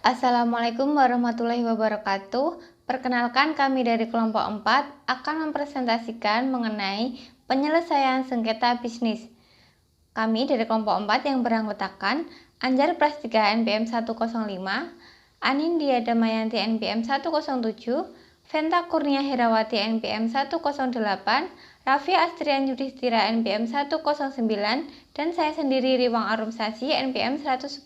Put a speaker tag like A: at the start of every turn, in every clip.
A: Assalamualaikum warahmatullahi wabarakatuh. Perkenalkan, kami dari kelompok 4 akan mempresentasikan mengenai penyelesaian sengketa bisnis. Kami dari kelompok 4 yang beranggotakan Anjar Prastika NPM 105, Anindya Damayanti NPM 107, Venta Kurnia Herawati NPM 108, Raffi Astrian Yudhistira NPM 109, dan saya sendiri Riwang Arumsasi NPM 110.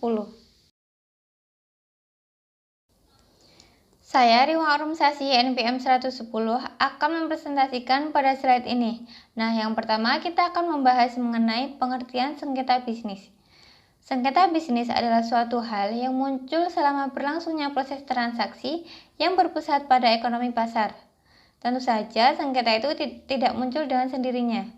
A: Saya Riwang Arumsasi NPM 110 akan mempresentasikan pada slide ini. Nah, yang pertama kita akan membahas mengenai pengertian sengketa bisnis. Sengketa bisnis adalah suatu hal yang muncul selama berlangsungnya proses transaksi yang berpusat pada ekonomi pasar. Tentu saja sengketa itu tidak muncul dengan sendirinya.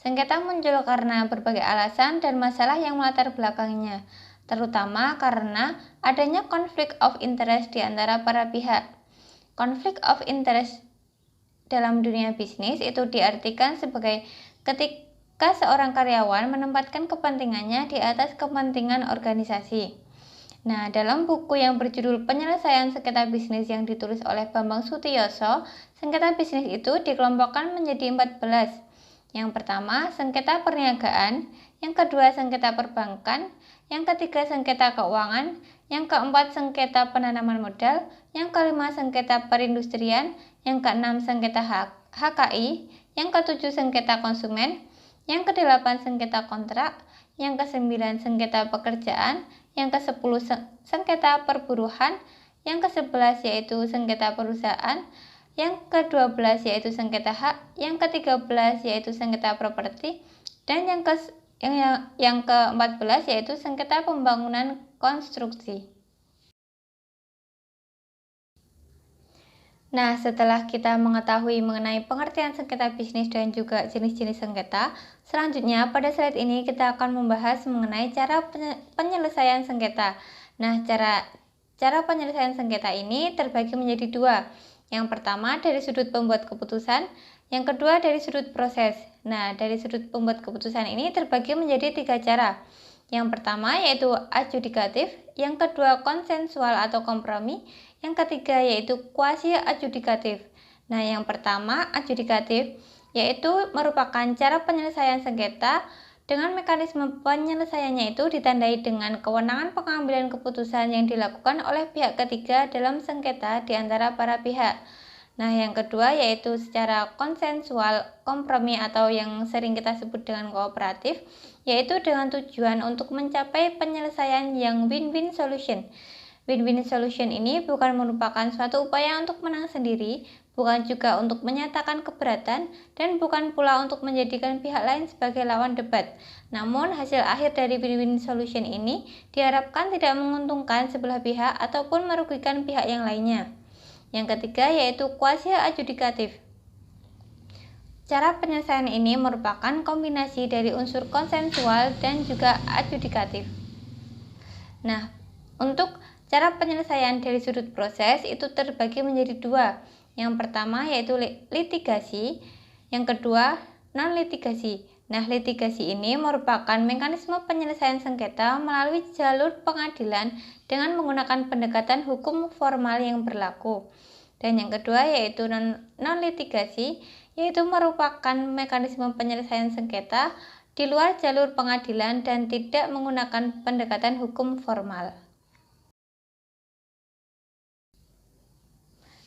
A: Sengketa muncul karena berbagai alasan dan masalah yang melatar belakangnya, terutama karena adanya konflik of interest di antara para pihak. Konflik of interest dalam dunia bisnis itu diartikan sebagai ketika seorang karyawan menempatkan kepentingannya di atas kepentingan organisasi. Nah, dalam buku yang berjudul Penyelesaian Sengketa Bisnis yang ditulis oleh Bambang Sutiyoso, sengketa bisnis itu dikelompokkan menjadi 14. Yang pertama, sengketa perniagaan, yang kedua, sengketa perbankan, yang ketiga, sengketa keuangan, yang keempat, sengketa penanaman modal, yang kelima, sengketa perindustrian, yang keenam, sengketa HKI, yang ketujuh, sengketa konsumen, yang kedelapan, sengketa kontrak, yang kesembilan, sengketa pekerjaan, yang ke-10 sengketa perburuhan, yang ke-11 yaitu sengketa perusahaan, yang ke-12 yaitu sengketa hak, yang ke-13 yaitu sengketa properti, dan yang ke-14 yaitu sengketa pembangunan konstruksi. Nah, setelah kita mengetahui mengenai pengertian sengketa bisnis dan juga jenis-jenis sengketa, selanjutnya pada slide ini kita akan membahas mengenai cara penyelesaian sengketa. Nah, cara penyelesaian sengketa ini terbagi menjadi dua. Yang pertama dari sudut pembuat keputusan, yang kedua dari sudut proses. Nah, dari sudut pembuat keputusan ini terbagi menjadi 3 cara. Yang pertama yaitu adjudikatif, yang kedua konsensual atau kompromi, yang ketiga yaitu kuasi adjudikatif. Nah, yang pertama adjudikatif yaitu merupakan cara penyelesaian sengketa dengan mekanisme penyelesaiannya itu ditandai dengan kewenangan pengambilan keputusan yang dilakukan oleh pihak ketiga dalam sengketa di antara para pihak. Nah, yang kedua yaitu secara konsensual kompromi atau yang sering kita sebut dengan kooperatif, yaitu dengan tujuan untuk mencapai penyelesaian yang win-win solution. Win-win solution ini bukan merupakan suatu upaya untuk menang sendiri, bukan juga untuk menyatakan keberatan, dan bukan pula untuk menjadikan pihak lain sebagai lawan debat. Namun, hasil akhir dari win-win solution ini diharapkan tidak menguntungkan sebelah pihak ataupun merugikan pihak yang lainnya. Yang ketiga yaitu kuasi adjudikatif. Cara penyelesaian ini merupakan kombinasi dari unsur konsensual dan juga adjudikatif. Nah, untuk cara penyelesaian dari sudut proses itu terbagi menjadi dua. Yang pertama yaitu litigasi, yang kedua non-litigasi. Nah, litigasi ini merupakan mekanisme penyelesaian sengketa melalui jalur pengadilan dengan menggunakan pendekatan hukum formal yang berlaku. Dan yang kedua yaitu non-litigasi, yaitu merupakan mekanisme penyelesaian sengketa di luar jalur pengadilan dan tidak menggunakan pendekatan hukum formal.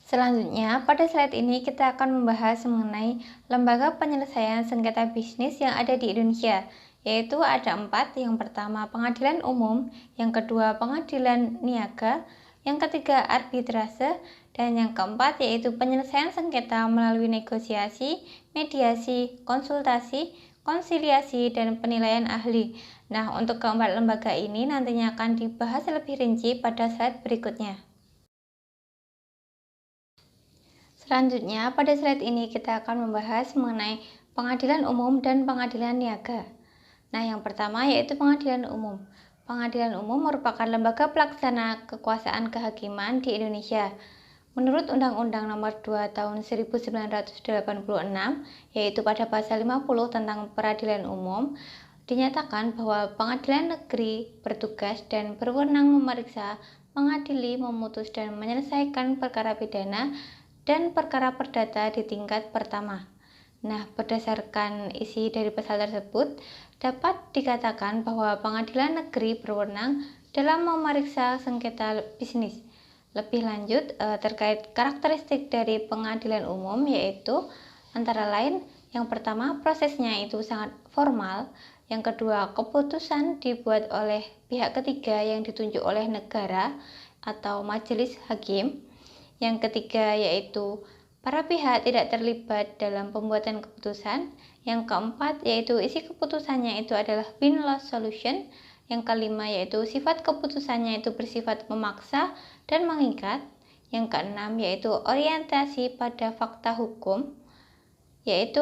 A: Selanjutnya, pada slide ini kita akan membahas mengenai lembaga penyelesaian sengketa bisnis yang ada di Indonesia, yaitu ada 4. Yang pertama, pengadilan umum, yang kedua, pengadilan niaga, yang ketiga, arbitrase, dan yang keempat yaitu penyelesaian sengketa melalui negosiasi, mediasi, konsultasi, konsiliasi, dan penilaian ahli. Nah, untuk keempat lembaga ini nantinya akan dibahas lebih rinci pada slide berikutnya. Selanjutnya, pada slide ini kita akan membahas mengenai pengadilan umum dan pengadilan niaga. Nah, yang pertama yaitu pengadilan umum. Pengadilan umum merupakan lembaga pelaksana kekuasaan kehakiman di Indonesia. Menurut Undang-Undang Nomor 2 Tahun 1986, yaitu pada pasal 50 tentang peradilan umum, dinyatakan bahwa pengadilan negeri bertugas dan berwenang memeriksa, mengadili, memutus, dan menyelesaikan perkara pidana dan perkara perdata di tingkat pertama. Nah, berdasarkan isi dari pasal tersebut, dapat dikatakan bahwa pengadilan negeri berwenang dalam memeriksa sengketa bisnis. Lebih lanjut, terkait karakteristik dari pengadilan umum, yaitu antara lain, yang pertama, prosesnya itu sangat formal. Yang kedua, keputusan dibuat oleh pihak ketiga yang ditunjuk oleh negara atau majelis hakim. Yang ketiga, yaitu para pihak tidak terlibat dalam pembuatan keputusan. Yang keempat, yaitu isi keputusannya itu adalah win-loss solution. Yang kelima, yaitu sifat keputusannya itu bersifat memaksa dan mengikat. Yang keenam, yaitu orientasi pada fakta hukum, yaitu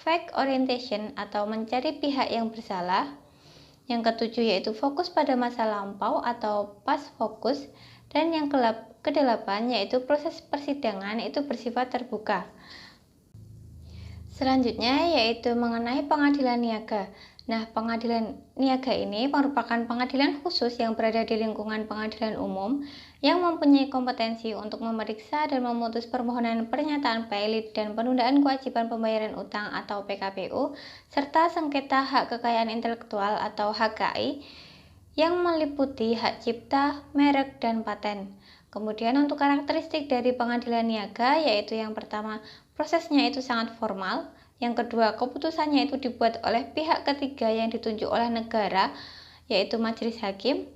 A: fact orientation atau mencari pihak yang bersalah. Yang ketujuh, yaitu fokus pada masa lampau atau past focus. Dan yang kedelapan, yaitu proses persidangan itu bersifat terbuka. Selanjutnya yaitu mengenai pengadilan niaga. Nah, pengadilan niaga ini merupakan pengadilan khusus yang berada di lingkungan pengadilan umum yang mempunyai kompetensi untuk memeriksa dan memutus permohonan pernyataan pelit dan penundaan kewajiban pembayaran utang atau PKPU, serta sengketa hak kekayaan intelektual atau HKI yang meliputi hak cipta, merek, dan paten. Kemudian untuk karakteristik dari pengadilan niaga, yaitu yang pertama, prosesnya itu sangat formal. Yang kedua, keputusannya itu dibuat oleh pihak ketiga yang ditunjuk oleh negara, yaitu majelis hakim.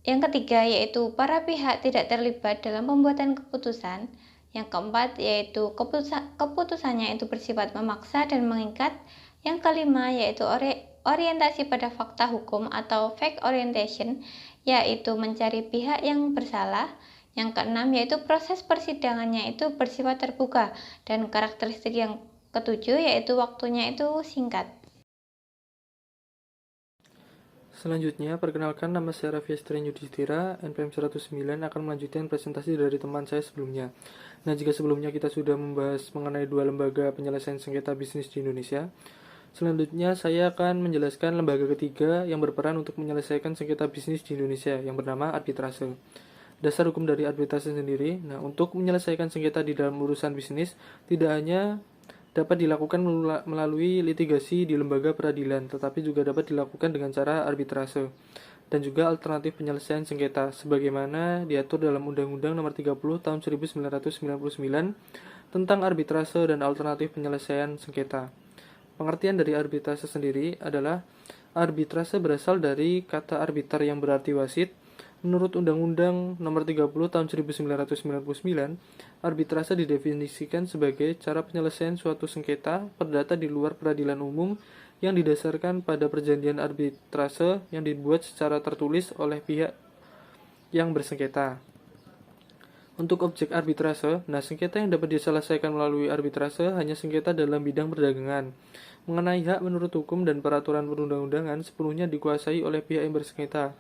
A: Yang ketiga, yaitu para pihak tidak terlibat dalam pembuatan keputusan. Yang keempat, yaitu keputusannya itu bersifat memaksa dan mengikat. Yang kelima, yaitu orientasi pada fakta hukum atau fact orientation, yaitu mencari pihak yang bersalah. Yang keenam, yaitu proses persidangannya itu bersifat terbuka. Dan karakteristik yang ketujuh, yaitu waktunya itu singkat.
B: Selanjutnya, perkenalkan, nama saya Raffi Astrian Yudhistira, NPM 109 akan melanjutkan presentasi dari teman saya sebelumnya. Nah, jika sebelumnya kita sudah membahas mengenai dua lembaga penyelesaian sengketa bisnis di Indonesia, selanjutnya saya akan menjelaskan lembaga ketiga yang berperan untuk menyelesaikan sengketa bisnis di Indonesia yang bernama arbitrase. Dasar hukum dari arbitrase sendiri, nah untuk menyelesaikan sengketa di dalam urusan bisnis, tidak hanya dapat dilakukan melalui litigasi di lembaga peradilan, tetapi juga dapat dilakukan dengan cara arbitrase dan juga alternatif penyelesaian sengketa sebagaimana diatur dalam Undang-Undang Nomor 30 Tahun 1999 tentang arbitrase dan alternatif penyelesaian sengketa. Pengertian dari arbitrase sendiri adalah arbitrase berasal dari kata arbiter yang berarti wasit. Menurut Undang-Undang Nomor 30 Tahun 1999, arbitrase didefinisikan sebagai cara penyelesaian suatu sengketa perdata di luar peradilan umum yang didasarkan pada perjanjian arbitrase yang dibuat secara tertulis oleh pihak yang bersengketa. Untuk objek arbitrase, sengketa yang dapat diselesaikan melalui arbitrase hanya sengketa dalam bidang perdagangan. Mengenai hak menurut hukum dan peraturan perundang-undangan sepenuhnya dikuasai oleh pihak yang bersengketa.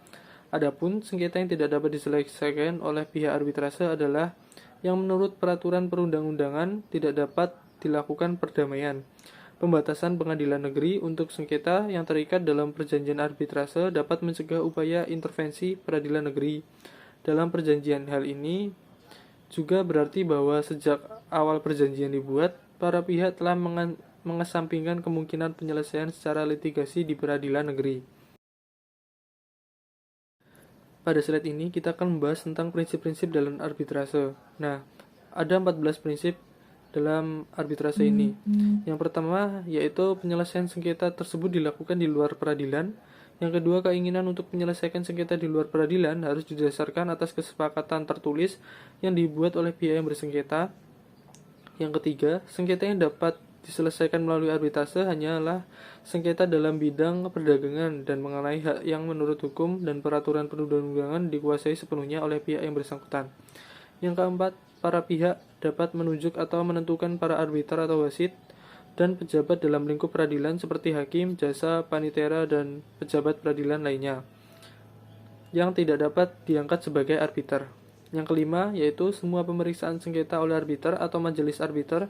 B: Adapun sengketa yang tidak dapat diselesaikan oleh pihak arbitrase adalah yang menurut peraturan perundang-undangan tidak dapat dilakukan perdamaian. Pembatasan pengadilan negeri untuk sengketa yang terikat dalam perjanjian arbitrase dapat mencegah upaya intervensi peradilan negeri. Dalam perjanjian hal ini juga berarti bahwa sejak awal perjanjian dibuat, para pihak telah mengesampingkan kemungkinan penyelesaian secara litigasi di peradilan negeri. Pada slide ini kita akan membahas tentang prinsip-prinsip dalam arbitrase. Nah, ada 14 prinsip dalam arbitrase ini. Yang pertama yaitu penyelesaian sengketa tersebut dilakukan di luar peradilan. Yang kedua, keinginan untuk menyelesaikan sengketa di luar peradilan harus didasarkan atas kesepakatan tertulis yang dibuat oleh pihak yang bersengketa. Yang ketiga, sengketa yang dapat diselesaikan melalui arbitrase hanyalah sengketa dalam bidang perdagangan dan mengenai hak yang menurut hukum dan peraturan perundang-undangan dikuasai sepenuhnya oleh pihak yang bersangkutan. Yang keempat, para pihak dapat menunjuk atau menentukan para arbiter atau wasit dan pejabat dalam lingkup peradilan seperti hakim, jasa, panitera, dan pejabat peradilan lainnya yang tidak dapat diangkat sebagai arbiter. Yang kelima, yaitu semua pemeriksaan sengketa oleh arbiter atau majelis arbiter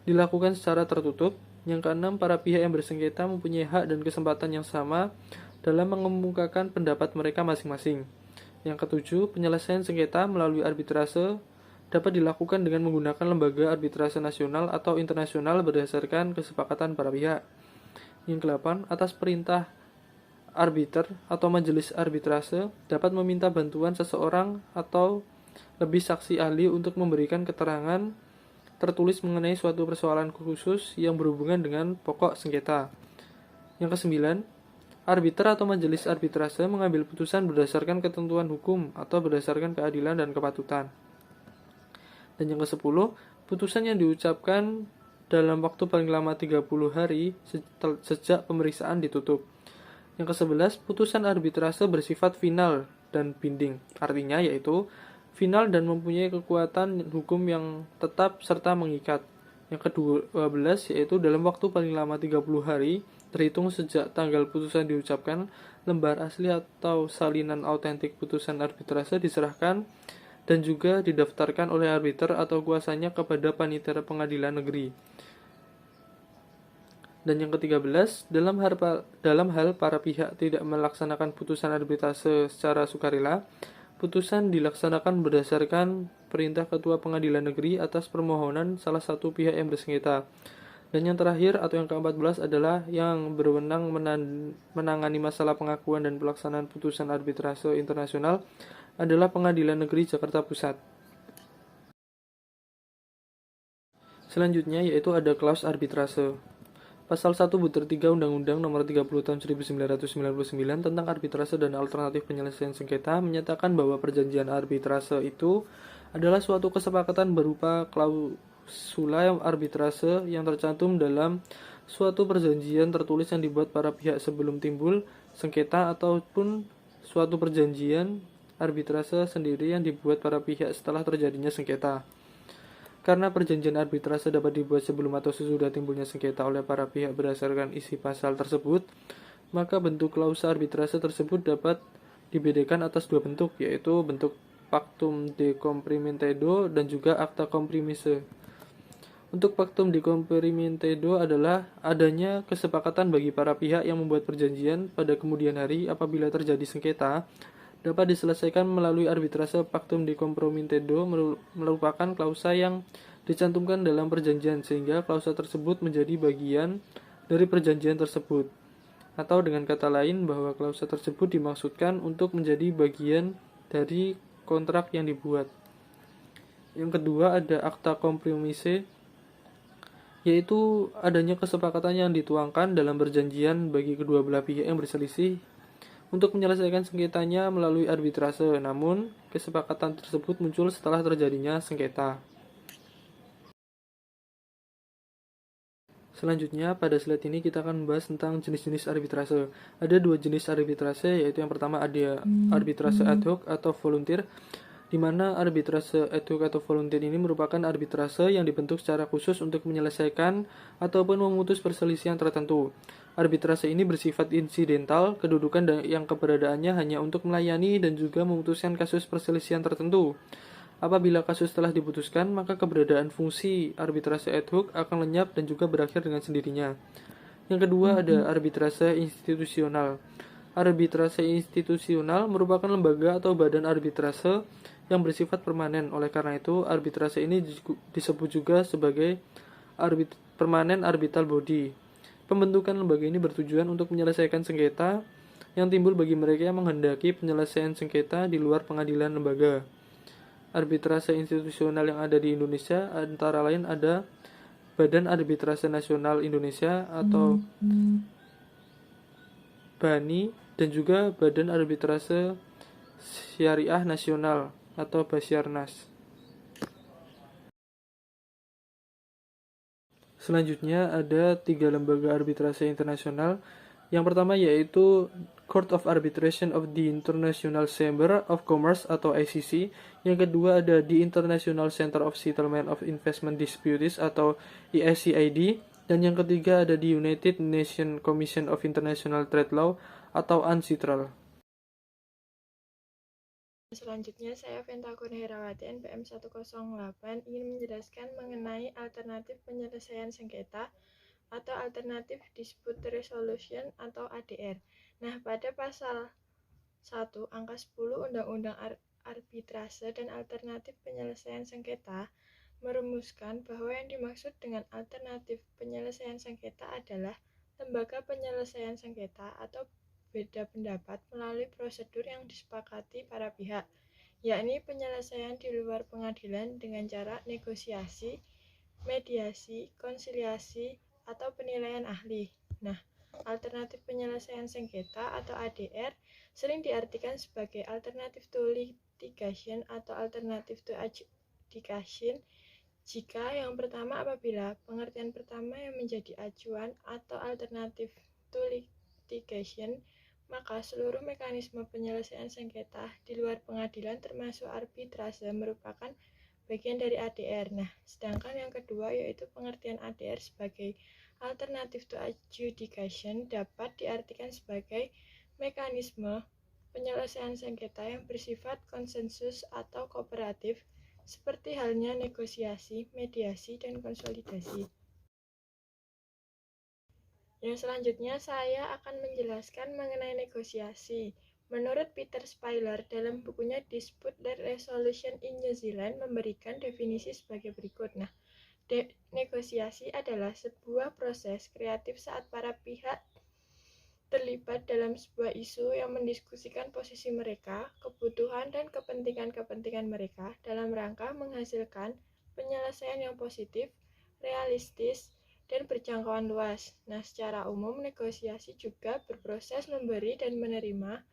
B: dilakukan secara tertutup. Yang keenam, para pihak yang bersengketa mempunyai hak dan kesempatan yang sama dalam mengemukakan pendapat mereka masing-masing. Yang ketujuh, penyelesaian sengketa melalui arbitrase dapat dilakukan dengan menggunakan lembaga arbitrase nasional atau internasional berdasarkan kesepakatan para pihak. Yang kedelapan, atas perintah arbiter atau majelis arbitrase dapat meminta bantuan seseorang atau lebih saksi ahli untuk memberikan keterangan tertulis mengenai suatu persoalan khusus yang berhubungan dengan pokok sengketa. Yang kesembilan, arbiter atau majelis arbitrase mengambil putusan berdasarkan ketentuan hukum atau berdasarkan keadilan dan kepatutan. Dan yang kesepuluh, putusan yang diucapkan dalam waktu paling lama 30 hari sejak pemeriksaan ditutup. Yang ke-11, putusan arbitrase bersifat final dan binding. Artinya yaitu final dan mempunyai kekuatan hukum yang tetap serta mengikat. Yang ke-12 yaitu dalam waktu paling lama 30 hari terhitung sejak tanggal putusan diucapkan, lembar asli atau salinan autentik putusan arbitrase diserahkan dan juga didaftarkan oleh arbiter atau kuasanya kepada panitia pengadilan negeri. Dan yang ke-13, dalam hal para pihak tidak melaksanakan putusan arbitrase secara sukarela, putusan dilaksanakan berdasarkan perintah Ketua Pengadilan Negeri atas permohonan salah satu pihak yang bersengketa. Dan yang terakhir atau yang ke-14 adalah yang berwenang menangani masalah pengakuan dan pelaksanaan putusan arbitrase internasional adalah Pengadilan Negeri Jakarta Pusat. Selanjutnya yaitu ada klaus arbitrase. Pasal 1/3 Undang-Undang Nomor 30 Tahun 1999 tentang arbitrase dan alternatif penyelesaian sengketa menyatakan bahwa perjanjian arbitrase itu adalah suatu kesepakatan berupa klausula arbitrase yang tercantum dalam suatu perjanjian tertulis yang dibuat para pihak sebelum timbul sengketa ataupun suatu perjanjian arbitrase sendiri yang dibuat para pihak setelah terjadinya sengketa. Karena perjanjian arbitrase dapat dibuat sebelum atau sesudah timbulnya sengketa oleh para pihak berdasarkan isi pasal tersebut, maka bentuk klausa arbitrase tersebut dapat dibedakan atas dua bentuk, yaitu bentuk pactum de comprimentedo dan juga acta compromise. Untuk pactum de comprimentedo adalah adanya kesepakatan bagi para pihak yang membuat perjanjian pada kemudian hari apabila terjadi sengketa dapat diselesaikan melalui arbitrase. Pactum de compromisero merupakan klausa yang dicantumkan dalam perjanjian sehingga klausa tersebut menjadi bagian dari perjanjian tersebut. Atau dengan kata lain bahwa klausa tersebut dimaksudkan untuk menjadi bagian dari kontrak yang dibuat. Yang kedua ada acta compromise, yaitu adanya kesepakatan yang dituangkan dalam perjanjian bagi kedua belah pihak yang berselisih untuk menyelesaikan sengketanya melalui arbitrase, namun kesepakatan tersebut muncul setelah terjadinya sengketa. Selanjutnya, pada slide ini kita akan membahas tentang jenis-jenis arbitrase. Ada dua jenis arbitrase, yaitu yang pertama ada arbitrase ad hoc atau volunteer, di mana arbitrase ad hoc atau volunteer ini merupakan arbitrase yang dibentuk secara khusus untuk menyelesaikan ataupun memutus perselisihan tertentu. Arbitrase ini bersifat insidental, kedudukan yang keberadaannya hanya untuk melayani dan juga memutuskan kasus perselisihan tertentu. Apabila kasus telah diputuskan, maka keberadaan fungsi arbitrase ad hoc akan lenyap dan juga berakhir dengan sendirinya. Yang kedua ada arbitrase institusional. Arbitrase institusional merupakan lembaga atau badan arbitrase yang bersifat permanen. Oleh karena itu, arbitrase ini disebut juga sebagai permanen arbitral body. Pembentukan lembaga ini bertujuan untuk menyelesaikan sengketa yang timbul bagi mereka yang menghendaki penyelesaian sengketa di luar pengadilan lembaga. Arbitrase institusional yang ada di Indonesia antara lain ada Badan Arbitrase Nasional Indonesia atau BANI dan juga Badan Arbitrase Syariah Nasional atau Basyarnas. Selanjutnya ada 3 lembaga arbitrase internasional. Yang pertama yaitu Court of Arbitration of the International Chamber of Commerce atau ICC. Yang kedua ada the International Center of Settlement of Investment Disputes atau ICID. Dan yang ketiga ada the United Nations Commission of International Trade Law atau UNCITRAL.
C: Selanjutnya, saya Venta Kurniawati, NPM 108, ingin menjelaskan mengenai alternatif penyelesaian sengketa atau Alternative Dispute Resolution atau ADR. Nah, pada pasal 1. Angka 10 Undang-Undang Arbitrase dan Alternatif Penyelesaian Sengketa merumuskan bahwa yang dimaksud dengan alternatif penyelesaian sengketa adalah lembaga penyelesaian sengketa atau beda pendapat melalui prosedur yang disepakati para pihak, yakni penyelesaian di luar pengadilan dengan cara negosiasi, mediasi, konsiliasi, atau penilaian ahli. Nah, alternatif penyelesaian sengketa atau ADR sering diartikan sebagai alternative to litigation atau alternative to adjudication. Jika yang pertama apabila pengertian pertama yang menjadi acuan atau alternatif to litigation, maka seluruh mekanisme penyelesaian sengketa di luar pengadilan termasuk arbitrase merupakan bagian dari ADR. Nah, sedangkan yang kedua yaitu pengertian ADR sebagai alternative to adjudication dapat diartikan sebagai mekanisme penyelesaian sengketa yang bersifat konsensus atau kooperatif seperti halnya negosiasi, mediasi, dan konsolidasi. Yang selanjutnya saya akan menjelaskan mengenai negosiasi. Menurut Peter Speiler dalam bukunya Dispute Resolution in New Zealand memberikan definisi sebagai berikut. Nah, negosiasi adalah sebuah proses kreatif saat para pihak terlibat dalam sebuah isu yang mendiskusikan posisi mereka, kebutuhan dan kepentingan-kepentingan mereka dalam rangka menghasilkan penyelesaian yang positif, realistis, dan berjangkauan luas. Nah, secara umum negosiasi juga berproses memberi dan menerima,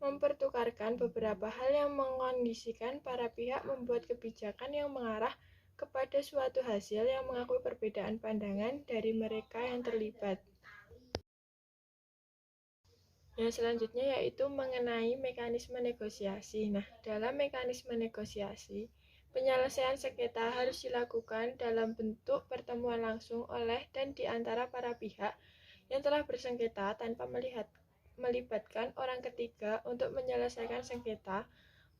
C: mempertukarkan beberapa hal yang mengondisikan para pihak membuat kebijakan yang mengarah kepada suatu hasil yang mengakui perbedaan pandangan dari mereka yang terlibat. Yang selanjutnya yaitu mengenai mekanisme negosiasi. Nah, dalam mekanisme negosiasi, penyelesaian sengketa harus dilakukan dalam bentuk pertemuan langsung oleh dan di antara para pihak yang telah bersengketa tanpa melibatkan orang ketiga untuk menyelesaikan sengketa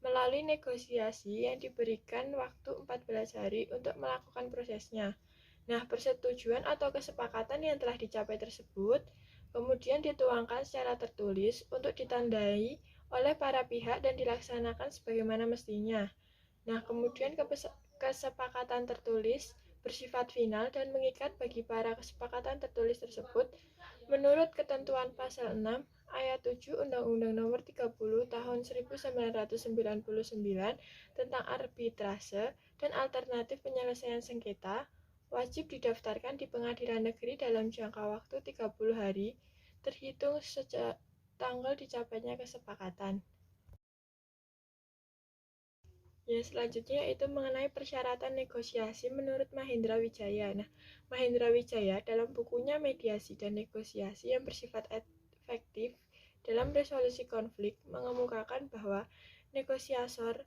C: melalui negosiasi yang diberikan waktu 14 hari untuk melakukan prosesnya. Nah, persetujuan atau kesepakatan yang telah dicapai tersebut kemudian dituangkan secara tertulis untuk ditandai oleh para pihak dan dilaksanakan sebagaimana mestinya. Nah, kemudian kesepakatan tertulis bersifat final dan mengikat bagi para kesepakatan tertulis tersebut menurut ketentuan pasal 6 ayat 7 Undang-Undang Nomor 30 Tahun 1999 tentang arbitrase dan alternatif penyelesaian sengketa wajib didaftarkan di pengadilan negeri dalam jangka waktu 30 hari terhitung sejak tanggal dicapainya kesepakatan. Yang selanjutnya yaitu mengenai persyaratan negosiasi menurut Mahendra Wijaya. Nah, Mahendra Wijaya dalam bukunya Mediasi dan Negosiasi yang bersifat efektif dalam resolusi konflik mengemukakan bahwa negosiator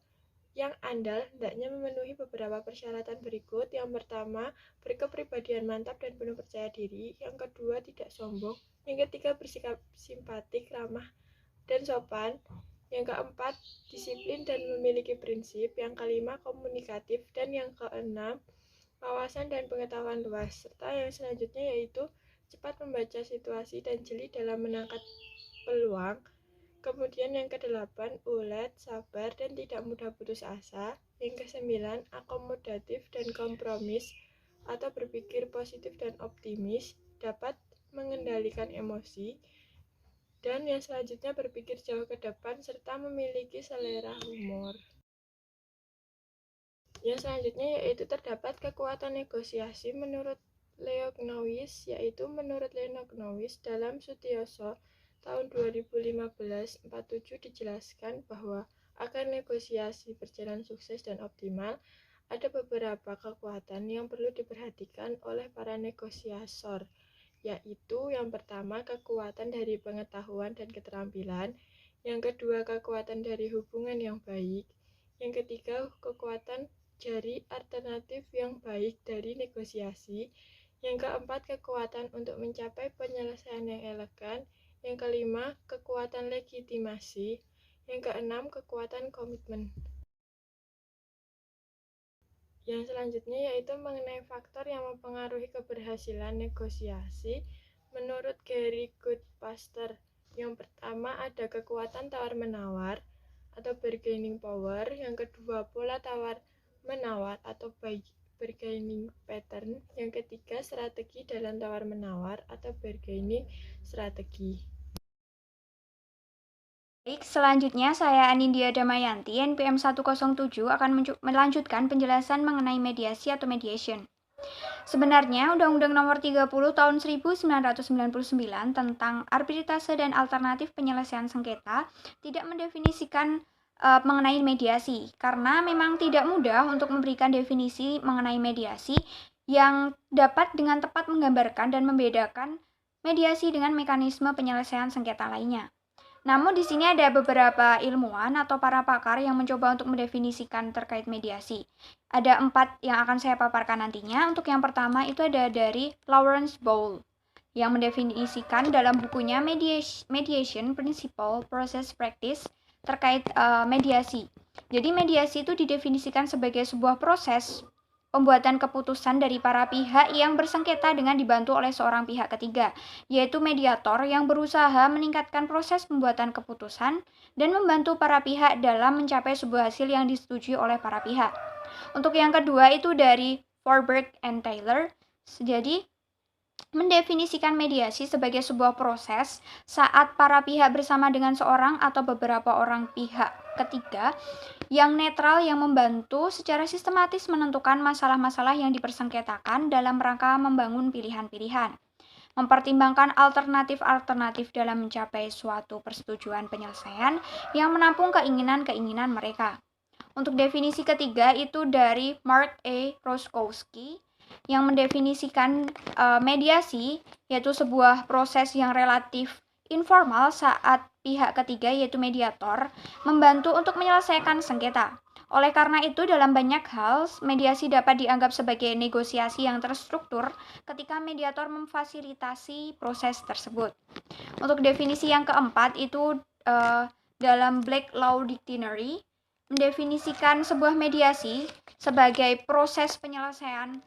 C: yang andal hendaknya memenuhi beberapa persyaratan berikut. Yang pertama, berkepribadian mantap dan penuh percaya diri. Yang kedua, tidak sombong. Yang ketiga, bersikap simpatik, ramah, dan sopan. Yang keempat, disiplin dan memiliki prinsip. Yang kelima, komunikatif. Dan yang keenam, wawasan dan pengetahuan luas. Serta yang selanjutnya yaitu cepat membaca situasi dan jeli dalam menangkap peluang. Kemudian yang kedelapan, ulet, sabar, dan tidak mudah putus asa. Yang kesembilan, akomodatif dan kompromis atau berpikir positif dan optimis, dapat mengendalikan emosi. Dan yang selanjutnya berpikir jauh ke depan serta memiliki selera humor. Yang selanjutnya yaitu terdapat kekuatan negosiasi menurut Leo Knowis, yaitu menurut Leo Knowis dalam Sutioso tahun 2015-47 dijelaskan bahwa agar negosiasi berjalan sukses dan optimal, ada beberapa kekuatan yang perlu diperhatikan oleh para negosiator, yaitu yang pertama kekuatan dari pengetahuan dan keterampilan, yang kedua kekuatan dari hubungan yang baik, yang ketiga kekuatan dari alternatif yang baik dari negosiasi, yang keempat kekuatan untuk mencapai penyelesaian yang elegan, yang kelima, kekuatan legitimasi. Yang keenam, kekuatan komitmen. Yang selanjutnya yaitu mengenai faktor yang mempengaruhi keberhasilan negosiasi menurut Gary Goodpaster. Yang pertama ada kekuatan tawar-menawar atau bargaining power, yang kedua pola tawar-menawar atau bargaining pattern, yang ketiga strategi dalam tawar-menawar atau bargaining strategi.
D: Baik, selanjutnya saya Anindya Damayanti, NPM 107 akan melanjutkan penjelasan mengenai mediasi atau mediation. Sebenarnya, Undang-Undang Nomor 30 Tahun 1999 tentang arbitrase dan alternatif penyelesaian sengketa tidak mendefinisikan mengenai mediasi, karena memang tidak mudah untuk memberikan definisi mengenai mediasi yang dapat dengan tepat menggambarkan dan membedakan mediasi dengan mekanisme penyelesaian sengketa lainnya. Namun di sini ada beberapa ilmuwan atau para pakar yang mencoba untuk mendefinisikan terkait mediasi. Ada 4 yang akan saya paparkan nantinya. Untuk yang pertama itu ada dari Lawrence Bowl yang mendefinisikan dalam bukunya Mediation Principle Process Practice terkait mediasi. Jadi mediasi itu didefinisikan sebagai sebuah proses pembuatan keputusan dari para pihak yang bersengketa dengan dibantu oleh seorang pihak ketiga, yaitu mediator yang berusaha meningkatkan proses pembuatan keputusan dan membantu para pihak dalam mencapai sebuah hasil yang disetujui oleh para pihak. Untuk yang kedua itu dari Forberg and Taylor. Jadi mendefinisikan mediasi sebagai sebuah proses saat para pihak bersama dengan seorang atau beberapa orang pihak ketiga yang netral yang membantu secara sistematis menentukan masalah-masalah yang dipersengketakan dalam rangka membangun pilihan-pilihan, mempertimbangkan alternatif-alternatif dalam mencapai suatu persetujuan penyelesaian yang menampung keinginan-keinginan mereka. Untuk definisi ketiga itu dari Mark A. Roszkowski yang mendefinisikan mediasi yaitu sebuah proses yang relatif informal saat pihak ketiga yaitu mediator membantu untuk menyelesaikan sengketa. Oleh karena itu, dalam banyak hal, mediasi dapat dianggap sebagai negosiasi yang terstruktur ketika mediator memfasilitasi proses tersebut. Untuk definisi yang keempat itu dalam Black Law Dictionary mendefinisikan sebuah mediasi sebagai proses penyelesaian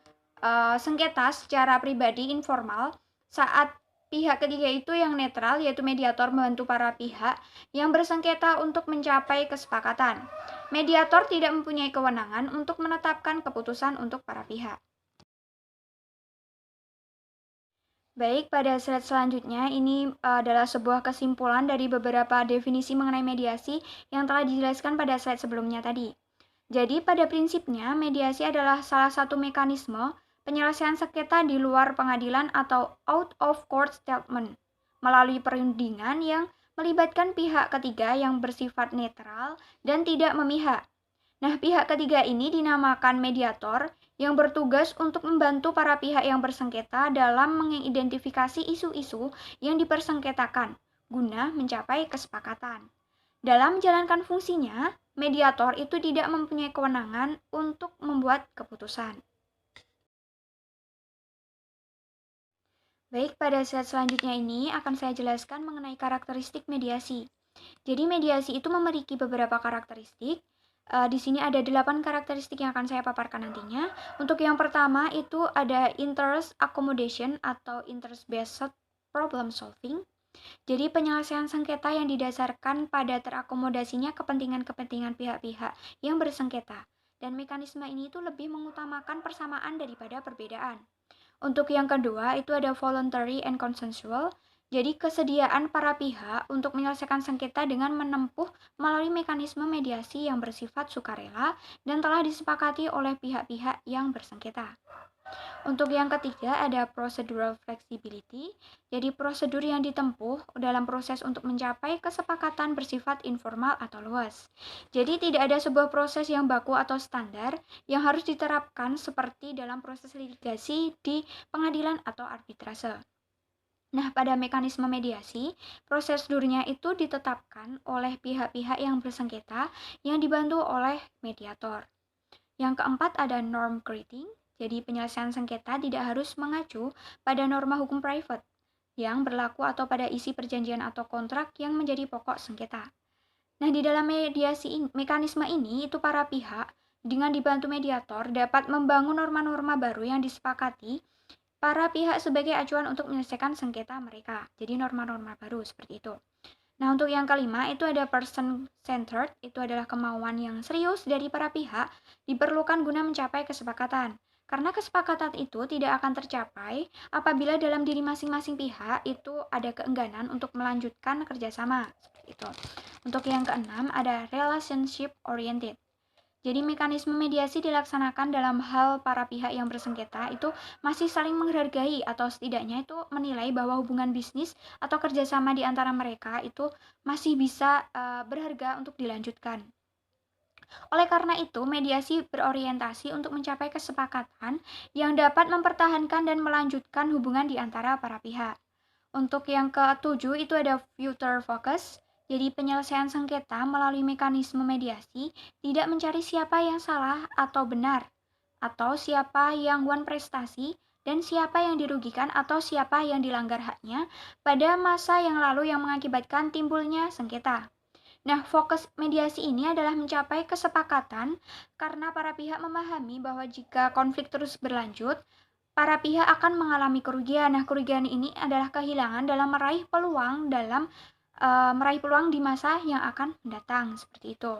D: sengketa secara pribadi informal saat pihak ketiga itu yang netral yaitu mediator membantu para pihak yang bersengketa untuk mencapai kesepakatan. Mediator tidak mempunyai kewenangan untuk menetapkan keputusan untuk para pihak. Baik, pada slide selanjutnya ini adalah sebuah kesimpulan dari beberapa definisi mengenai mediasi yang telah dijelaskan pada slide sebelumnya tadi. Jadi pada prinsipnya mediasi adalah salah satu mekanisme penyelesaian sengketa di luar pengadilan atau out of court settlement melalui perundingan yang melibatkan pihak ketiga yang bersifat netral dan tidak memihak. Nah, pihak ketiga ini dinamakan mediator yang bertugas untuk membantu para pihak yang bersengketa dalam mengidentifikasi isu-isu yang dipersengketakan guna mencapai kesepakatan. Dalam menjalankan fungsinya, mediator itu tidak mempunyai kewenangan untuk membuat keputusan. Baik, pada slide selanjutnya ini akan saya jelaskan mengenai karakteristik mediasi. Jadi mediasi itu memiliki beberapa karakteristik. Di sini ada 8 karakteristik yang akan saya paparkan nantinya. Untuk yang pertama itu ada interest accommodation atau interest-based problem solving. Jadi penyelesaian sengketa yang didasarkan pada terakomodasinya kepentingan-kepentingan pihak-pihak yang bersengketa. Dan mekanisme ini itu lebih mengutamakan persamaan daripada perbedaan. Untuk yang kedua itu ada voluntary and consensual. Jadi kesediaan para pihak untuk menyelesaikan sengketa dengan menempuh melalui mekanisme mediasi yang bersifat sukarela dan telah disepakati oleh pihak-pihak yang bersengketa. Untuk yang ketiga ada procedural flexibility. Jadi prosedur yang ditempuh dalam proses untuk mencapai kesepakatan bersifat informal atau luas. Jadi tidak ada sebuah proses yang baku atau standar yang harus diterapkan seperti dalam proses litigasi di pengadilan atau arbitrase. Nah, pada mekanisme mediasi, prosedurnya itu ditetapkan oleh pihak-pihak yang bersengketa yang dibantu oleh mediator. Yang keempat ada norm creating. Jadi penyelesaian sengketa tidak harus mengacu pada norma hukum private yang berlaku atau pada isi perjanjian atau kontrak yang menjadi pokok sengketa. Nah, di dalam mekanisme ini itu para pihak dengan dibantu mediator dapat membangun norma-norma baru yang disepakati para pihak sebagai acuan untuk menyelesaikan sengketa mereka. Jadi norma-norma baru seperti itu. Nah, untuk yang kelima itu ada person-centered, itu adalah kemauan yang serius dari para pihak diperlukan guna mencapai kesepakatan. Karena kesepakatan itu tidak akan tercapai apabila dalam diri masing-masing pihak itu ada keengganan untuk melanjutkan kerjasama. Seperti itu. Untuk yang keenam ada relationship oriented. Jadi mekanisme mediasi dilaksanakan dalam hal para pihak yang bersengketa itu masih saling menghargai atau setidaknya itu menilai bahwa hubungan bisnis atau kerjasama di antara mereka itu masih bisa berharga untuk dilanjutkan. Oleh karena itu, mediasi berorientasi untuk mencapai kesepakatan yang dapat mempertahankan dan melanjutkan hubungan di antara para pihak. Untuk yang ketujuh itu ada future focus. Jadi penyelesaian sengketa melalui mekanisme mediasi tidak mencari siapa yang salah atau benar, atau siapa yang won prestasi, dan siapa yang dirugikan atau siapa yang dilanggar haknya pada masa yang lalu yang mengakibatkan timbulnya sengketa. Nah, fokus mediasi ini adalah mencapai kesepakatan karena para pihak memahami bahwa jika konflik terus berlanjut, para pihak akan mengalami kerugian. Nah, kerugian ini adalah kehilangan dalam meraih peluang di masa yang akan mendatang, seperti itu.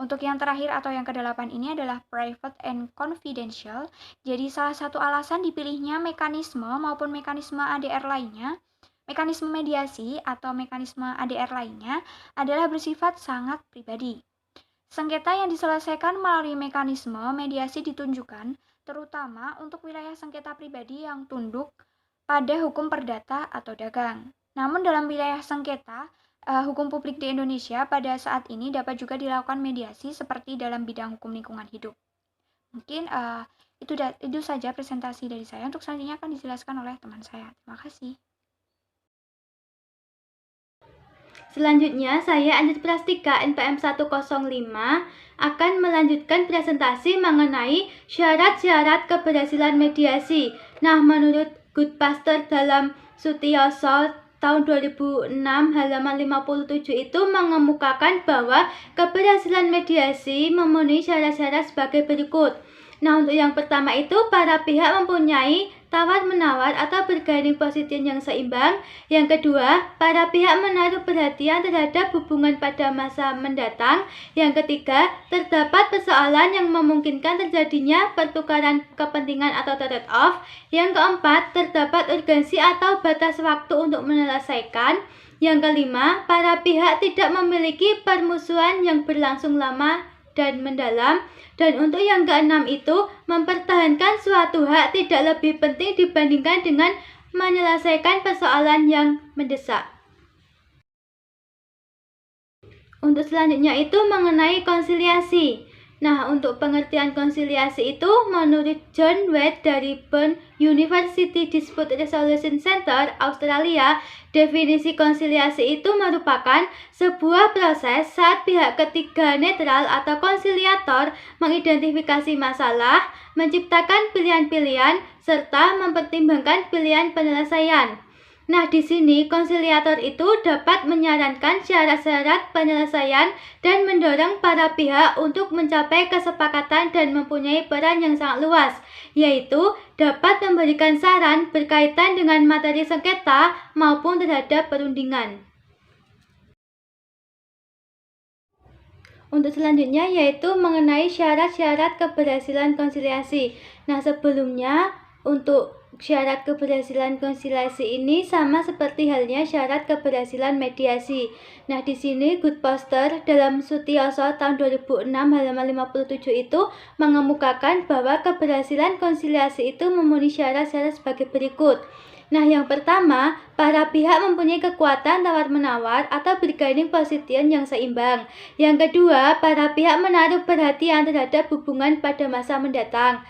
D: Untuk yang terakhir atau yang ke-8 ini adalah private and confidential. Jadi salah satu alasan dipilihnya mekanisme maupun mekanisme ADR lainnya, mekanisme mediasi atau mekanisme ADR lainnya adalah bersifat sangat pribadi. Sengketa yang diselesaikan melalui mekanisme mediasi ditunjukkan terutama untuk wilayah sengketa pribadi yang tunduk pada hukum perdata atau dagang. Namun dalam wilayah sengketa hukum publik di Indonesia pada saat ini dapat juga dilakukan mediasi seperti dalam bidang hukum lingkungan hidup. Mungkin itu saja presentasi dari saya. Untuk selanjutnya akan dijelaskan oleh teman saya. Terima kasih.
E: Selanjutnya, saya Anjit Prastika NPM 105 akan melanjutkan presentasi mengenai syarat-syarat keberhasilan mediasi. Nah, menurut Goodpaster dalam Sutioso tahun 2006 halaman 57 itu mengemukakan bahwa keberhasilan mediasi memenuhi syarat-syarat sebagai berikut. Nah, untuk yang pertama itu para pihak mempunyai tawar-menawar atau bargaining position yang seimbang. Yang kedua, para pihak menaruh perhatian terhadap hubungan pada masa mendatang. Yang ketiga, terdapat persoalan yang memungkinkan terjadinya pertukaran kepentingan atau trade-off. Yang keempat, terdapat urgensi atau batas waktu untuk menyelesaikan. Yang kelima, para pihak tidak memiliki permusuhan yang berlangsung lama dan mendalam. Dan untuk yang keenam itu, mempertahankan suatu hak tidak lebih penting dibandingkan dengan menyelesaikan persoalan yang mendesak. Untuk selanjutnya itu mengenai konsiliasi. Nah, untuk pengertian konsiliasi itu menurut John Wade dari Bond University Dispute Resolution Center, Australia, definisi konsiliasi itu merupakan sebuah proses saat pihak ketiga netral atau konsiliator mengidentifikasi masalah, menciptakan pilihan-pilihan, serta mempertimbangkan pilihan penyelesaian. Nah, di sini konsiliator itu dapat menyarankan syarat-syarat penyelesaian dan mendorong para pihak untuk mencapai kesepakatan dan mempunyai peran yang sangat luas, yaitu dapat memberikan saran berkaitan dengan materi sengketa maupun terhadap perundingan. Untuk selanjutnya yaitu mengenai syarat-syarat keberhasilan konsiliasi. Nah, sebelumnya untuk syarat keberhasilan konsiliasi ini sama seperti halnya syarat keberhasilan mediasi. Nah, di sini Goodpaster dalam Sutioso tahun 2006 halaman 57 itu mengemukakan bahwa keberhasilan konsiliasi itu memenuhi syarat-syarat sebagai berikut. Nah, yang pertama, para pihak mempunyai kekuatan tawar-menawar atau bargaining position yang seimbang. Yang kedua, para pihak menaruh perhatian terhadap hubungan pada masa mendatang.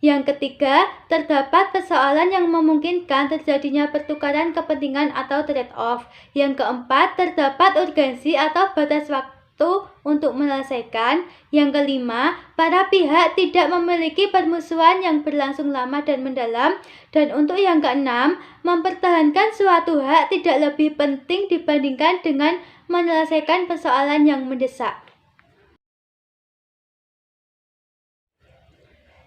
E: Yang ketiga, terdapat persoalan yang memungkinkan terjadinya pertukaran kepentingan atau trade-off. Yang keempat, terdapat urgensi atau batas waktu untuk menyelesaikan. Yang kelima, para pihak tidak memiliki permusuhan yang berlangsung lama dan mendalam. Dan untuk yang keenam, mempertahankan suatu hak tidak lebih penting dibandingkan dengan menyelesaikan persoalan yang mendesak.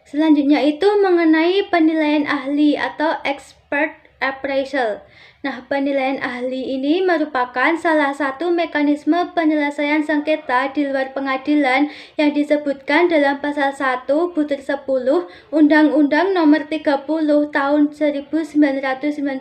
E: Selanjutnya itu mengenai penilaian ahli atau expert appraisal. Nah, penilaian ahli ini merupakan salah satu mekanisme penyelesaian sengketa di luar pengadilan yang disebutkan dalam pasal 1 butir 10 Undang-Undang Nomor 30 Tahun 1999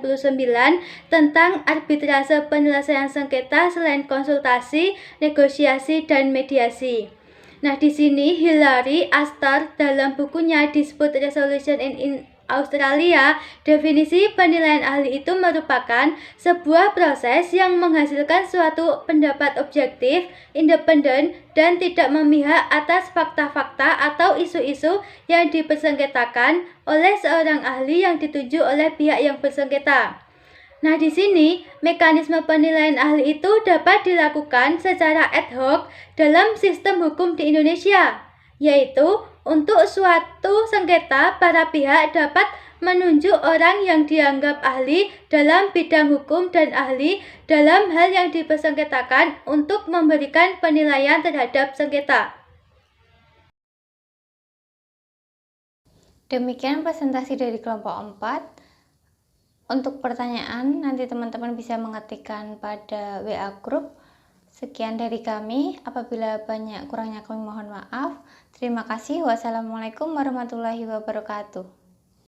E: tentang arbitrase penyelesaian sengketa selain konsultasi, negosiasi, dan mediasi. Nah, di sini Hilary Astor dalam bukunya Dispute Resolution in Australia, definisi penilaian ahli itu merupakan sebuah proses yang menghasilkan suatu pendapat objektif, independen, dan tidak memihak atas fakta-fakta atau isu-isu yang dipersengketakan oleh seorang ahli yang ditunjuk oleh pihak yang bersengketa. Nah, di sini mekanisme penilaian ahli itu dapat dilakukan secara ad hoc dalam sistem hukum di Indonesia, yaitu untuk suatu sengketa para pihak dapat menunjuk orang yang dianggap ahli dalam bidang hukum dan ahli dalam hal yang dipersengketakan untuk memberikan penilaian terhadap sengketa.
A: Demikian presentasi dari kelompok 4. Untuk pertanyaan, nanti teman-teman bisa mengetikkan pada WA Group. Sekian dari kami. Apabila banyak kurangnya kami mohon maaf. Terima kasih. Wassalamualaikum warahmatullahi wabarakatuh.